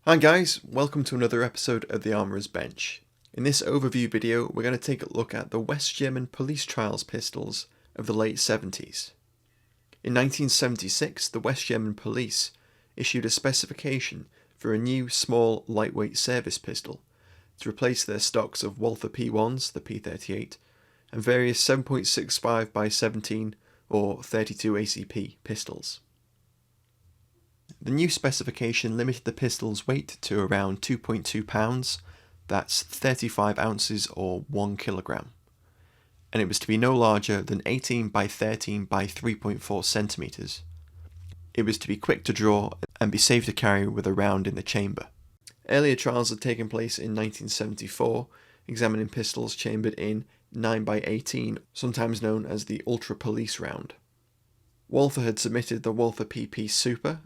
Hi guys, welcome to another episode of the Armourer's Bench. In this overview video, we're going to take a look at the West German police trials pistols of the late 70s. In 1976, the West German police issued a specification for a new small lightweight service pistol to replace their stocks of Walther P1s, the P38, and various 7.65 by 17 or 32 ACP pistols. The new specification limited the pistol's weight to around 2.2 pounds, that's 35 ounces or 1 kilogram, and it was to be no larger than 18 by 13 by 3.4 centimeters. It was to be quick to draw and be safe to carry with a round in the chamber. Earlier trials had taken place in 1974, examining pistols chambered in 9 by 18, sometimes known as the Ultra Police round. Walther had submitted the Walther PP Super,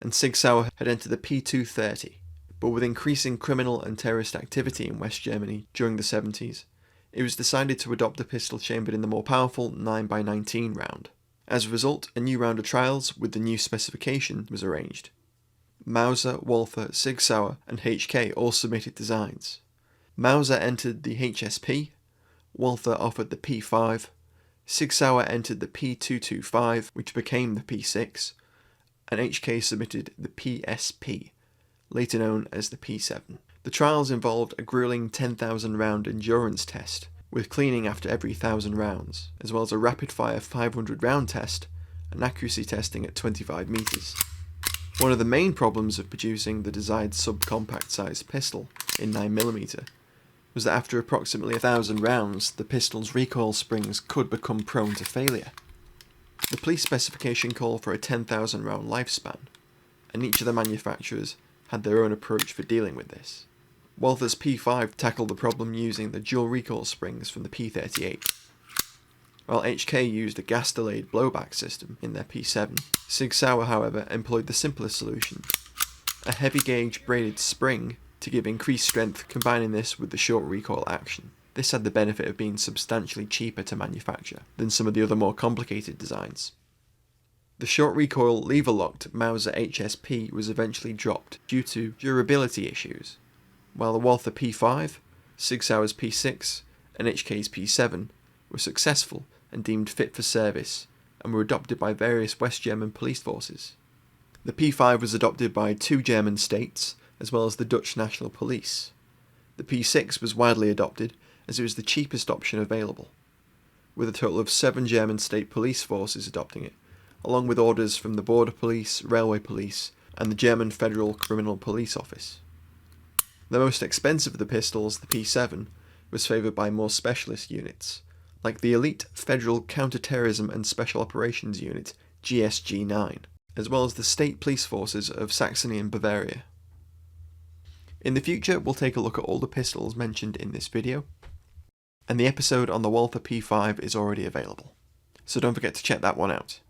and SIG Sauer had entered the P230, but with increasing criminal and terrorist activity in West Germany during the 70s, it was decided to adopt a pistol chambered in the more powerful 9x19 round. As a result, a new round of trials with the new specification was arranged. Mauser, Walther, SIG Sauer and HK all submitted designs. Mauser entered the HSP, Walther offered the P5, SIG Sauer entered the P225, which became the P6, and HK submitted the PSP, later known as the P7. The trials involved a grueling 10,000 round endurance test, with cleaning after every 1,000 rounds, as well as a rapid-fire 500 round test and accuracy testing at 25 meters. One of the main problems of producing the desired subcompact sized pistol in 9mm was that after approximately 1,000 rounds, the pistol's recoil springs could become prone to failure. The police specification called for a 10,000 round lifespan, and each of the manufacturers had their own approach for dealing with this. Walther's P5 tackled the problem using the dual recoil springs from the P38, while HK used a gas-delayed blowback system in their P7. SIG Sauer, however, employed the simplest solution, a heavy-gauge braided spring to give increased strength, combining this with the short recoil action. This had the benefit of being substantially cheaper to manufacture than some of the other more complicated designs. The short recoil lever-locked Mauser HSP was eventually dropped due to durability issues, while the Walther P5, SIG Sauer's P6 and HK's P7 were successful and deemed fit for service and were adopted by various West German police forces. The P5 was adopted by 2 German states as well as the Dutch National Police. The P6 was widely adopted as it was the cheapest option available, with a total of 7 German state police forces adopting it, along with orders from the Border Police, Railway Police, and the German Federal Criminal Police Office. The most expensive of the pistols, the P7, was favoured by more specialist units, like the elite Federal Counter-Terrorism and Special Operations Unit, GSG-9, as well as the state police forces of Saxony and Bavaria. In the future, we'll take a look at all the pistols mentioned in this video, and the episode on the Walther P5 is already available, so don't forget to check that one out.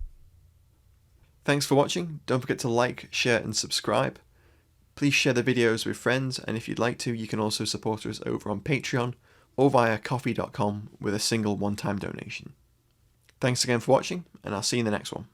Thanks for watching, don't forget to like, share and subscribe. Please share the videos with friends, and if you'd like to, you can also support us over on Patreon or via ko-fi.com with a single one-time donation. Thanks again for watching, and I'll see you in the next one.